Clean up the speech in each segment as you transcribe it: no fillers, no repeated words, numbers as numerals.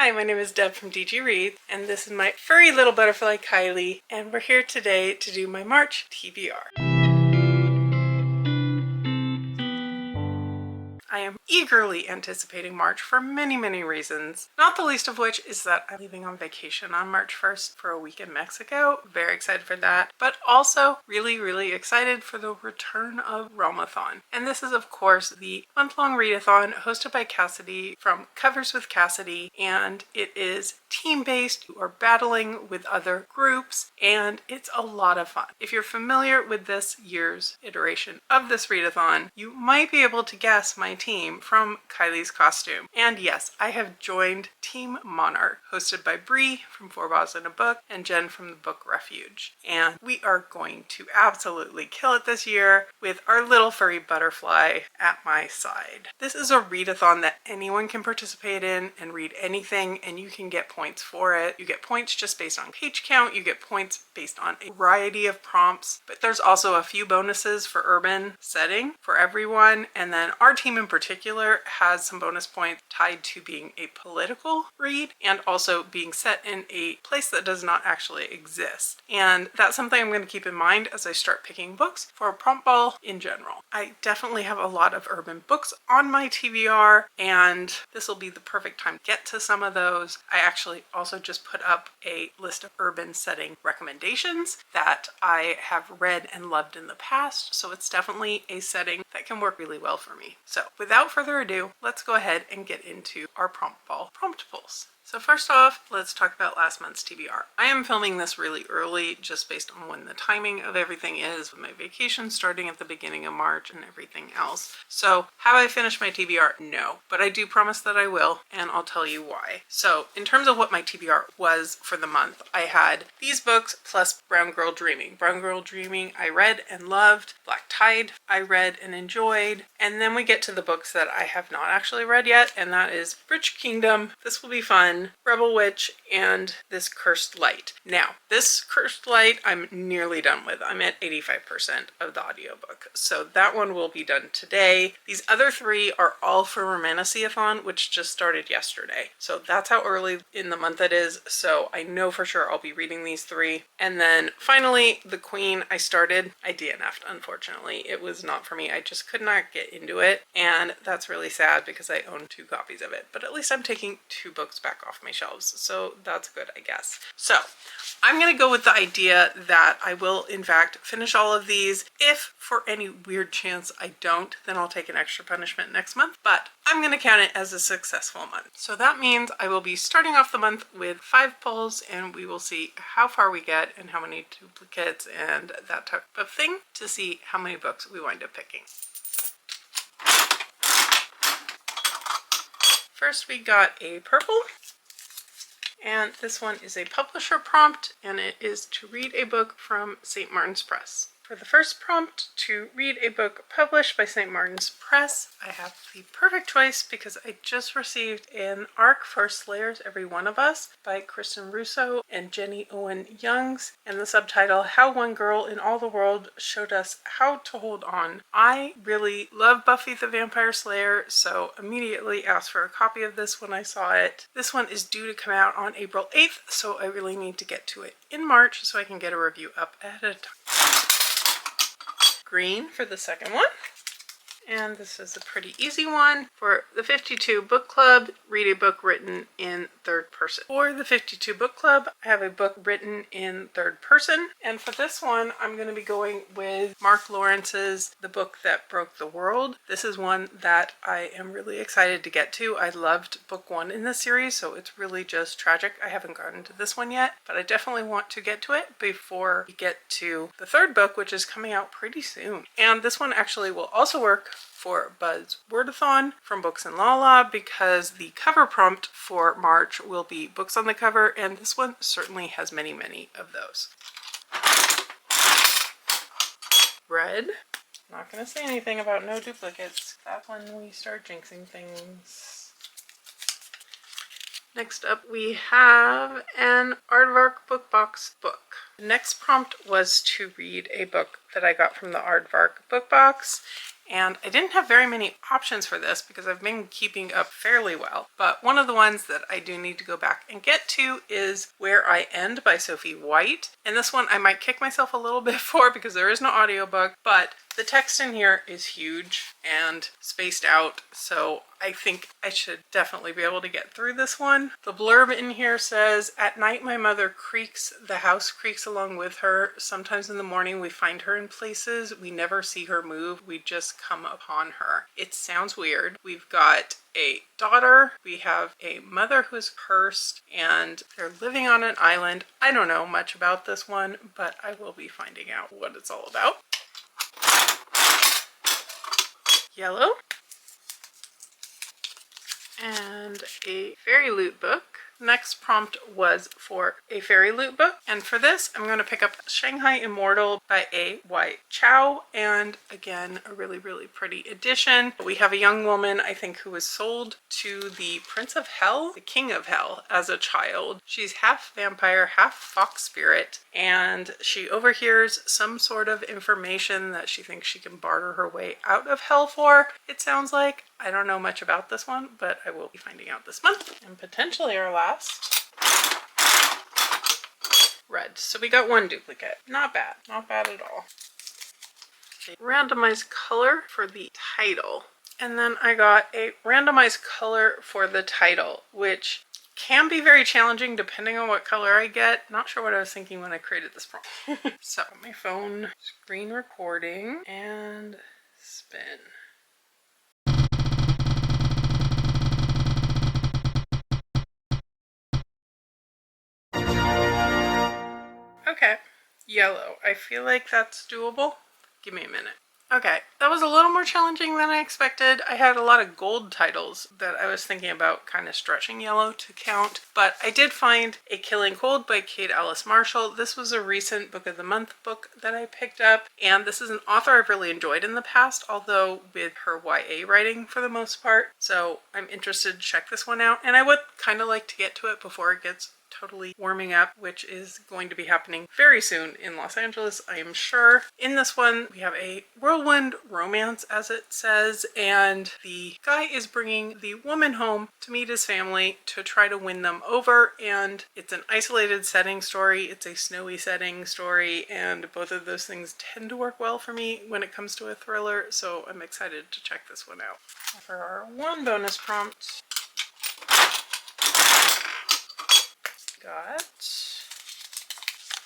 Hi, my name is Deb from DG Reads, and this is my furry little butterfly Kylie, and we're here today to do my March TBR. I am eagerly anticipating March for many reasons, not the least of which is that I'm leaving on vacation on March 1st for a week in Mexico. Very excited for that, but also really excited for the return of Realmathon. And this is of course the month-long readathon hosted by Cassidy from Covers with Cassidy, and it is team-based. You are battling with other groups, and it's a lot of fun. If you're familiar with this year's iteration of this readathon, you might be able to guess my team from Kylie's costume. And yes, I have joined Team Monarch, hosted by Bree from 4 Paws and a Book and Jenn from the book Refuge. And we are going to absolutely kill it this year with our little furry butterfly at my side. This is a readathon that anyone can participate in and read anything, and you can get points for it. You get points just based on page count, you get points based on a variety of prompts, but there's also a few bonuses for urban setting for everyone. And then our team in particular has some bonus points tied to being a political read and also being set in a place that does not actually exist. And that's something I'm going to keep in mind as I start picking books for Promptball in general. I definitely have a lot of urban books on my TBR, and this will be the perfect time to get to some of those. I actually also just put up a list of urban setting recommendations that I have read and loved in the past, so it's definitely a setting that can work really well for me. So without further ado, let's go ahead and get into our Promptball prompt pulls. So first off, let's talk about last month's TBR. I am filming this really early just based on when the timing of everything is, with my vacation starting at the beginning of March and everything else. So have I finished my TBR? No, but I do promise that I will, and I'll tell you why. So in terms of what my TBR was for the month, I had these books plus Brown Girl Dreaming. Brown Girl Dreaming I read and loved. Black Tide I read and enjoyed. And then we get to the books that I have not actually read yet, and that is Rich Kingdom, This Will Be Fun, Rebel Witch, and this Cursed Light. Now, this Cursed Light I'm nearly done with. I'm at 85% of the audiobook, so that one will be done today. These other three are all for Romantasyathon, which just started yesterday. So that's how early in the month it is, so I know for sure I'll be reading these three. And then finally, The Queen I started. I DNF'd, unfortunately. It was not for me. I just could not get into it, and that's really sad because I own 2 copies of it. But at least I'm taking 2 books back off my shelves, so that's good, I guess. So I'm gonna go with the idea that I will in fact finish all of these. If for any weird chance I don't, then I'll take an extra punishment next month, but I'm gonna count it as a successful month. So that means I will be starting off the month with 5 pulls, and we will see how far we get and how many duplicates and that type of thing to see how many books we wind up picking. First we got a purple, and this one is a publisher prompt, and it is to read a book from St. Martin's Press. For the first prompt, to read a book published by St. Martin's Press, I have the perfect choice because I just received an ARC for Slayers Every One of Us by Kristen Russo and Jenny Owen Youngs, and the subtitle, How One Girl in All the World Showed Us How to Hold On. I really love Buffy the Vampire Slayer, so immediately asked for a copy of this when I saw it. This one is due to come out on April 8th, so I really need to get to it in March so I can get a review up ahead of time. Green for the second one, and this is a pretty easy one. For the 52 Book Club, read a book written in third person. For the 52 Book Club, I have a book written in third person, and for this one I'm going to be going with Mark Lawrence's The Book That Broke the World. This is one that I am really excited to get to. I loved book 1 in this series, so it's really just tragic I haven't gotten to this one yet, but I definitely want to get to it before we get to the third book, which is coming out pretty soon. And this one actually will also work for Buzzwordathon from Books and Lala, because the cover prompt for March will be books on the cover, and this one certainly has many of those. Red. Not gonna say anything about no duplicates. That's when we start jinxing things. Next up we have an Aardvark Book Box book. The next prompt was to read a book that I got from the Aardvark Book Box, and I didn't have very many options for this because I've been keeping up fairly well. But one of the ones that I do need to go back and get to is Where I End by Sophie White. And this one I might kick myself a little bit for because there is no audiobook, but the text in here is huge and spaced out, so I think I should definitely be able to get through this one. The blurb in here says, "At night my mother creaks, the house creaks along with her. Sometimes in the morning we find her in places. We never see her move, we just come upon her." It sounds weird. We've got a daughter, we have a mother who's cursed, and they're living on an island. I don't know much about this one, but I will be finding out what it's all about. Yellow. And a fairy loot book. Next prompt was for a fairy loot book, and for this I'm going to pick up Shanghai Immortal by A.Y. Chow, and again a really pretty edition. We have a young woman, I think, who was sold to the Prince of Hell, the King of Hell, as a child. She's half vampire, half fox spirit, and she overhears some sort of information that she thinks she can barter her way out of hell for, it sounds like. I don't know much about this one, but I will be finding out this month. And potentially our last. Red. So we got one duplicate. Not bad. Not bad at all. A randomized color for the title. And then I got a randomized color for the title, which can be very challenging depending on what color I get. Not sure what I was thinking when I created this prompt. So my phone, screen recording, and spin. Okay, yellow. I feel like that's doable. Give me a minute. Okay, that was a little more challenging than I expected. I had a lot of gold titles that I was thinking about kind of stretching yellow to count, but I did find A Killing Cold by Kate Alice Marshall. This was a recent Book of the Month book that I picked up, and this is an author I've really enjoyed in the past, although with her YA writing for the most part, so I'm interested to check this one out, and I would kind of like to get to it before it gets totally warming up, which is going to be happening very soon in Los Angeles, I am sure. In this one, we have a whirlwind romance, as it says, and the guy is bringing the woman home to meet his family to try to win them over, and it's an isolated setting story. It's a snowy setting story, and both of those things tend to work well for me when it comes to a thriller, so I'm excited to check this one out. For our one bonus prompt, got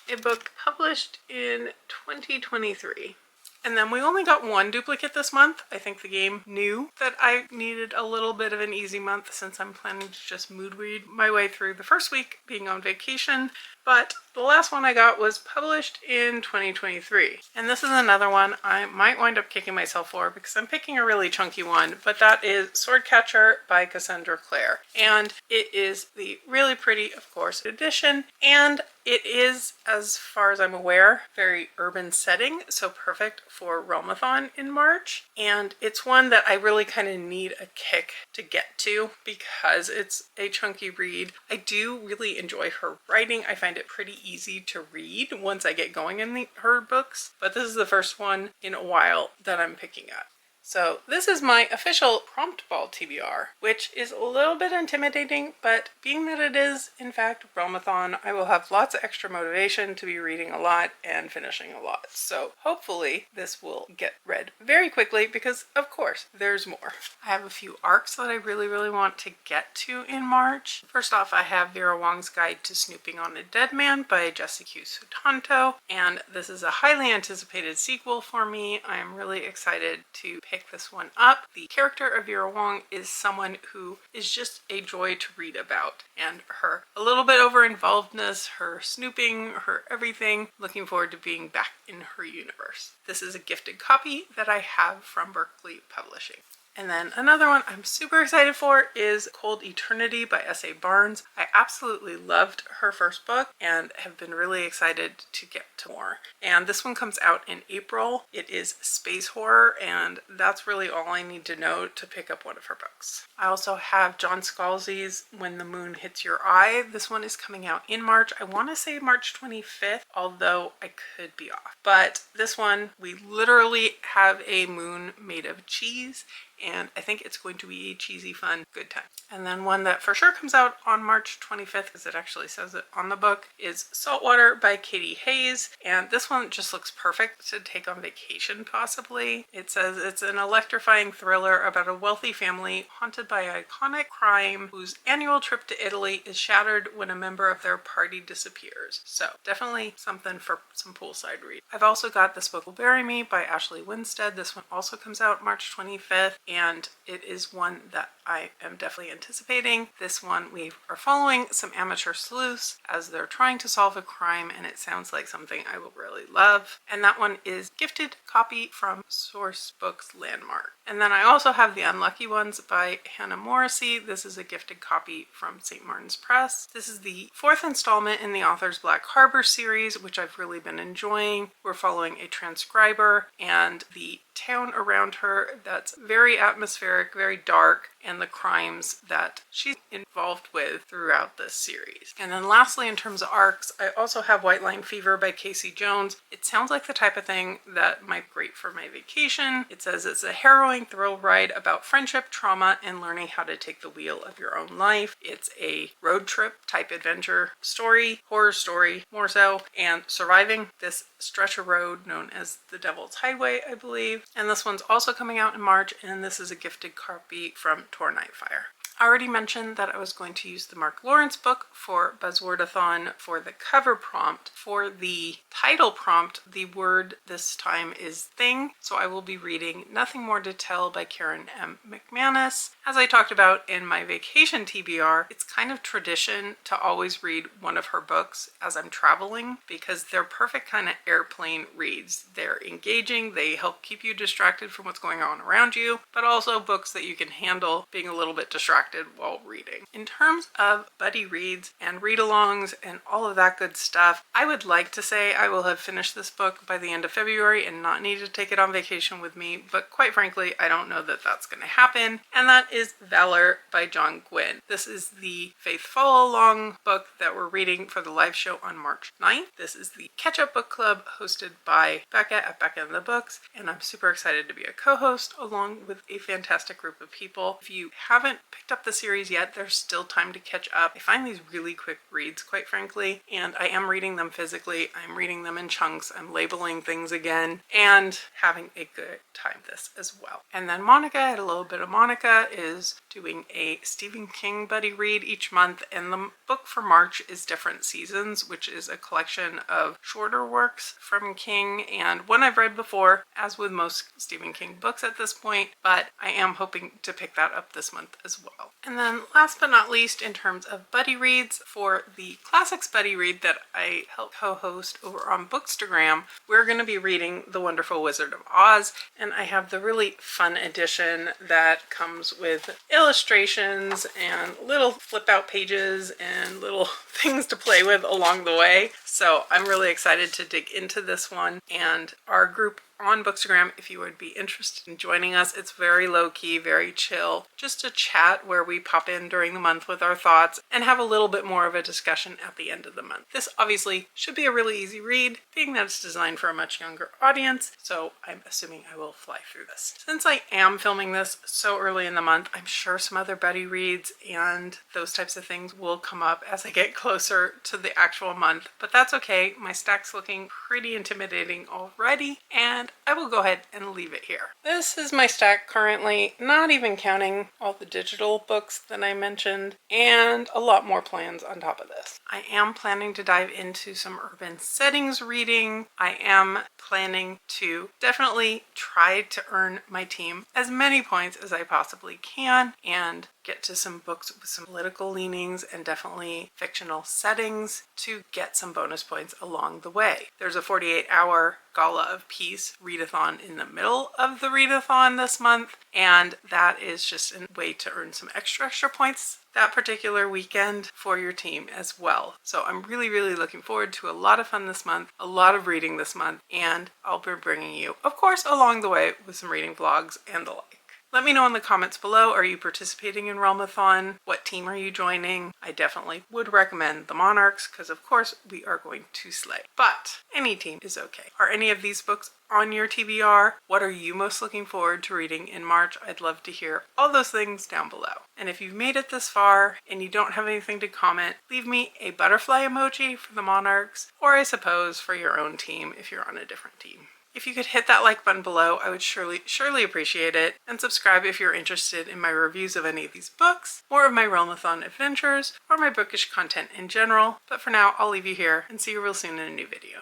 a book published in 2023. And then we only got one duplicate this month. I think the game knew that I needed a little bit of an easy month since I'm planning to just mood read my way through the first week being on vacation. But the last one I got was published in 2023. And this is another one I might wind up kicking myself for because I'm picking a really chunky one, but that is Swordcatcher by Cassandra Clare. And it is the really pretty, of course, edition, and it is, as far as I'm aware, very urban setting, so perfect for Realmathon in March. And it's one that I really kind of need a kick to get to because it's a chunky read. I do really enjoy her writing. I find it pretty easy to read once I get going in her books, but this is the first one in a while that I'm picking up. So this is my official Promptball TBR, which is a little bit intimidating, but being that it is, in fact, Realmathon, I will have lots of extra motivation to be reading a lot and finishing a lot. So hopefully this will get read very quickly because, of course, there's more. I have a few arcs that I really want to get to in March. First off, I have Vera Wong's Guide to Snooping on a Dead Man by Jessica Sutanto, and this is a highly anticipated sequel for me. I am really excited to pick this one up. The character of Vera Wong is someone who is just a joy to read about, and her a little bit over involvedness, her snooping, her everything. Looking forward to being back in her universe. This is a gifted copy that I have from Berkeley Publishing. And then another one I'm super excited for is Cold Eternity by S.A. Barnes. I absolutely loved her first book and have been really excited to get to more. And this one comes out in April. It is space horror, and that's really all I need to know to pick up one of her books. I also have John Scalzi's When the Moon Hits Your Eye. This one is coming out in March. I want to say March 25th, although I could be off. But this one, we literally have a moon made of cheese, and I think it's going to be a cheesy, fun, good time. And then one that for sure comes out on March 25th, because it actually says it on the book, is Saltwater by Katie Hayes. And this one just looks perfect to take on vacation, possibly. It says it's an electrifying thriller about a wealthy family haunted by an iconic crime whose annual trip to Italy is shattered when a member of their party disappears. So definitely something for some poolside read. I've also got This Book Will Bury Me by Ashley Winstead. This one also comes out March 25th. And it is one that I am definitely anticipating. This one, we are following some amateur sleuths as they're trying to solve a crime, and it sounds like something I will really love. And that one is gifted copy from Source Books Landmark. And then I also have The Unlucky Ones by Hannah Morrissey. This is a gifted copy from St. Martin's Press. This is the 4th installment in the author's Black Harbor series, which I've really been enjoying. We're following a transcriber and the town around her that's very atmospheric, very dark, and the crimes that she's involved with throughout this series. And then lastly, in terms of arcs, I also have White Line Fever by Casey Jones. It sounds like the type of thing that might be great for my vacation. It says it's a harrowing thrill ride about friendship, trauma, and learning how to take the wheel of your own life. It's a road trip type adventure story, horror story more so, and surviving this stretch of road known as the Devil's Highway, I believe. And this one's also coming out in March, and this is a gifted copy from Tor Nightfire. I already mentioned that I was going to use the Mark Lawrence book for Buzzwordathon for the cover prompt. For the title prompt, the word this time is thing, so I will be reading Nothing More to Tell by Karen M. McManus. As I talked about in my vacation TBR, it's kind of tradition to always read one of her books as I'm traveling because they're perfect kind of airplane reads. They're engaging, they help keep you distracted from what's going on around you, but also books that you can handle being a little bit distracted while reading. In terms of buddy reads and read-alongs and all of that good stuff, I would like to say I will have finished this book by the end of February and not need to take it on vacation with me, but quite frankly, I don't know that that's going to happen, and that is Valor by John Gwynne. This is the FaithFallAlong book that we're reading for the live show on March 9th. This is the Catch-Up Book Club hosted by Becca at Becca and the Books, and I'm super excited to be a co-host along with a fantastic group of people. If you haven't picked up the series yet, there's still time to catch up. I find these really quick reads, quite frankly, and I am reading them physically. I'm reading them in chunks. I'm labeling things again and having a good time with this as well. And then Monica, at a little bit of Monica, is doing a Stephen King buddy read each month, and the book for March is Different Seasons, which is a collection of shorter works from King, and one I've read before, as with most Stephen King books at this point, but I am hoping to pick that up this month as well. And then last but not least, in terms of buddy reads, for the Classics buddy read that I help co-host over on Bookstagram, we're going to be reading The Wonderful Wizard of Oz, and I have the really fun edition that comes with illustrations and little flip out pages and little things to play with along the way. So I'm really excited to dig into this one, and our group on Bookstagram, if you would be interested in joining us. It's very low-key, very chill, just a chat where we pop in during the month with our thoughts and have a little bit more of a discussion at the end of the month. This obviously should be a really easy read, being that it's designed for a much younger audience, so I'm assuming I will fly through this. Since I am filming this so early in the month, I'm sure some other buddy reads and those types of things will come up as I get closer to the actual month, but that's okay. My stack's looking pretty intimidating already, and I will go ahead and leave it here. This is my stack currently, not even counting all the digital books that I mentioned, and a lot more plans on top of this. I am planning to dive into some urban settings reading. I am planning to definitely try to earn my team as many points as I possibly can, and get to some books with some political leanings and definitely fictional settings to get some bonus points along the way. There's a 48-hour Gala of Peace readathon in the middle of the readathon this month, and that is just a way to earn some extra points that particular weekend for your team as well. So I'm really looking forward to a lot of fun this month, a lot of reading this month, and I'll be bringing you, of course, along the way with some reading vlogs and the like. Let me know in the comments below, are you participating in Realmathon? What team are you joining? I definitely would recommend the Monarchs because of course we are going to slay. But any team is okay. Are any of these books on your TBR? What are you most looking forward to reading in March? I'd love to hear all those things down below. And if you've made it this far and you don't have anything to comment, leave me a butterfly emoji for the Monarchs, or I suppose for your own team if you're on a different team. If you could hit that like button below, I would surely appreciate it, and subscribe if you're interested in my reviews of any of these books, more of my Realmathon adventures, or my bookish content in general. But for now, I'll leave you here and see you real soon in a new video.